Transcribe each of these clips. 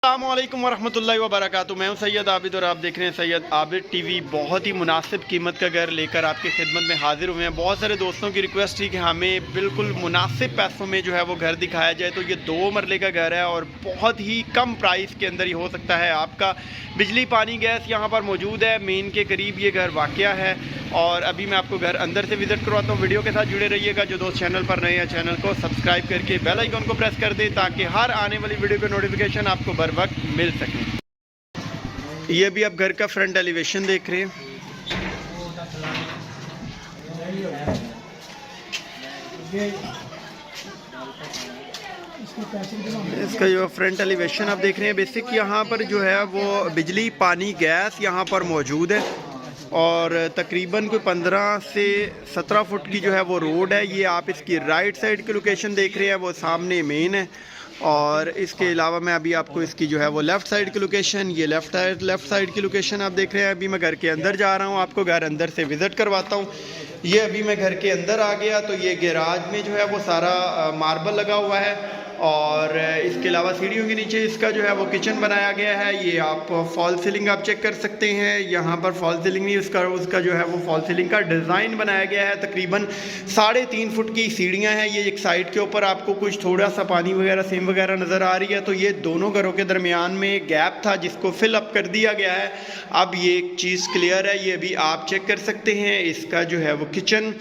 अस्सलामुअलैकुम वरहमतुल्लाहि वबरकातुहू। मैं हूं सैयद आबिद और आप देख रहे हैं सैयद आबिद टीवी। बहुत ही मुनासिब कीमत का घर लेकर आपकी खिदमत में हाजिर हुए हैं। बहुत सारे दोस्तों की रिक्वेस्ट थी कि हमें बिल्कुल मुनासिब पैसों में जो है वो घर दिखाया जाए, तो ये 2 मरले का घर है और बहुत ही कम प्राइस के अंदर ही हो सकता है आपका। बिजली पानी गैस यहाँ पर मौजूद है, मेन के करीब ये घर वाक़या है। और अभी मैं आपको घर अंदर से विज़िट करवाता हूँ। वीडियो के साथ जुड़े रहिएगा। जो दोस्त चैनल पर नए हैं चैनल को सब्सक्राइब करके बेल आइकन को प्रेस कर दें ताकि हर आने वाली वीडियो का नोटिफिकेशन आपको बर वक्त मिल सके। ये भी आप घर का फ्रंट एलिवेशन देख रहे हैं। इसका जो फ्रंट एलिवेशन आप देख रहे हैं, बेसिक यहाँ पर जो है वो बिजली पानी गैस यहाँ पर मौजूद है और तकरीबन कोई 15 से 17 फुट की जो है वो रोड है। ये आप इसकी राइट साइड की लोकेशन देख रहे हैं, वो सामने मेन है। और इसके अलावा मैं अभी आपको इसकी जो है वो लेफ़्ट साइड की लोकेशन, ये लेफ़्ट साइड की लोकेशन आप देख रहे हैं। अभी मैं घर के अंदर जा रहा हूँ, आपको घर अंदर से विज़िट करवाता हूँ। ये अभी मैं घर के अंदर आ गया तो ये गैराज में जो है वो सारा मार्बल लगा हुआ है और इसके अलावा सीढ़ियों के नीचे इसका जो है वो किचन बनाया गया है। ये आप फॉल सीलिंग आप चेक कर सकते हैं। यहाँ पर फॉल सीलिंग नहीं, उसका जो है वो फॉल सीलिंग का डिज़ाइन बनाया गया है। तकरीबन 3.5 फुट की सीढ़ियाँ हैं। ये एक साइड के ऊपर आपको कुछ थोड़ा सा पानी वगैरह सीम वगैरह नज़र आ रही है, तो ये दोनों घरों के दरमियान में गैप था जिसको फिल अप कर दिया गया है। अब ये एक चीज़ क्लियर है, ये भी आप चेक कर सकते हैं। इसका जो है वो किचन,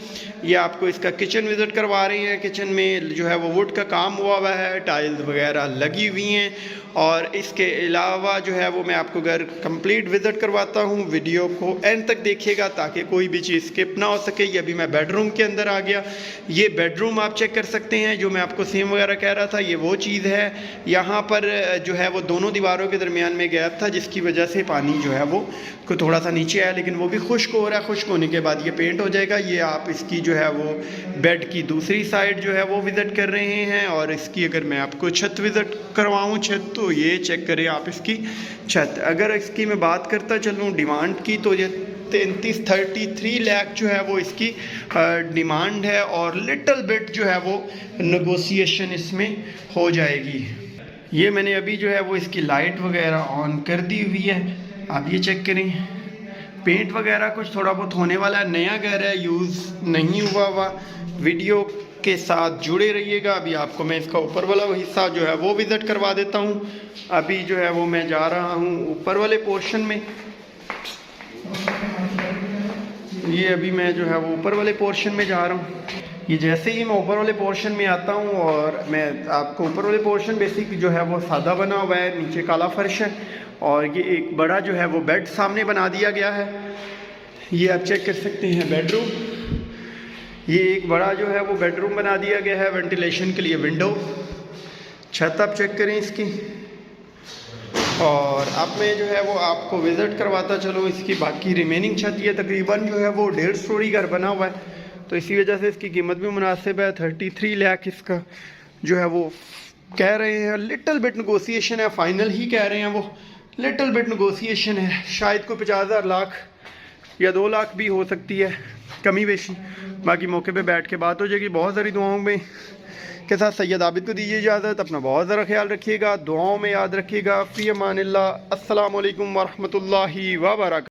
ये आपको इसका किचन विज़िट करवा रही है। किचन में जो है वो वुड का काम हुआ है, टाइल्स वगैरह लगी हुई हैं। और इसके अलावा जो है वो मैं आपको घर कंप्लीट विज़िट करवाता हूँ। वीडियो को एंड तक देखिएगा ताकि कोई भी चीज़ स्किप ना हो सके। ये अभी मैं बेडरूम के अंदर आ गया। ये बेडरूम आप चेक कर सकते हैं। जो मैं आपको सेम वगैरह कह रहा था, ये वो चीज़ है। यहाँ पर जो है वो दोनों दीवारों के दरमियान में गैप था जिसकी वजह से पानी जो है वो थोड़ा सा नीचे आया, लेकिन वो भी खुश्क हो रहा है। खुश्क होने के बाद ये पेंट हो जाएगा। ये आप इसकी जो है वो बेड की दूसरी साइड जो है वो विज़िट कर रहे हैं। और इसकी अगर मैं आपको छत विज़िट करवाऊँ, छत, तो ये चेक करें आप इसकी छत। अगर इसकी मैं बात करता चलूँ डिमांड की, तो ये 33 लाख जो है वो इसकी डिमांड है और लिटिल बिट जो है वो नेगोशिएशन इसमें हो जाएगी। ये मैंने अभी जो है वो इसकी लाइट वगैरह ऑन कर दी हुई है, आप ये चेक करें। पेंट वगैरह कुछ थोड़ा बहुत होने वाला है, नया घर है, यूज़ नहीं हुआ। वीडियो के साथ जुड़े रहिएगा। अभी आपको मैं इसका ऊपर वाला हिस्सा जो है वो विज़िट करवा देता हूँ। अभी जो है वो मैं जा रहा हूँ ऊपर वाले पोर्शन में। ये अभी मैं जो है वो ऊपर वाले पोर्शन में जा रहा हूँ। ये जैसे ही मैं ऊपर वाले पोर्शन में आता हूँ और मैं आपको ऊपर वाले पोर्शन बेसिक जो है वो सादा बना हुआ है, नीचे काला फर्श है और ये एक बड़ा जो है वो बेड सामने बना दिया गया है। ये आप चेक कर सकते हैं बेडरूम। ये एक बड़ा जो है वो बेडरूम बना दिया गया है, वेंटिलेशन के लिए विंडो। छत आप चेक करें इसकी। और अब मैं जो है वो आपको विज़िट करवाता चलो इसकी बाकी रिमेनिंग छत। ये तकरीबन जो है वो 1.5 स्टोरी घर बना हुआ है, तो इसी वजह से इसकी कीमत भी मुनासिब है। 33 लाख इसका जो है वो कह रहे हैं। लिटिल बिट नेगोशिएशन है, फाइनल ही कह रहे हैं वो, लिटिल बिट नेगोशिएशन है। शायद कोई 50,000 लाख या 2 लाख भी हो सकती है कमी बेशी। बाकी मौके पे बैठ के बात हो जाएगी। बहुत सारी दुआओं में के साथ सैयद आबिद को दीजिए इजाज़त। अपना बहुत ज़्यादा ख्याल रखिएगा, दुआओं में याद रखिएगा। फ़ी अमानिल्लाह। अस्सलामु अलैकुम वरहमतुल्लाहि वबरकातुहू।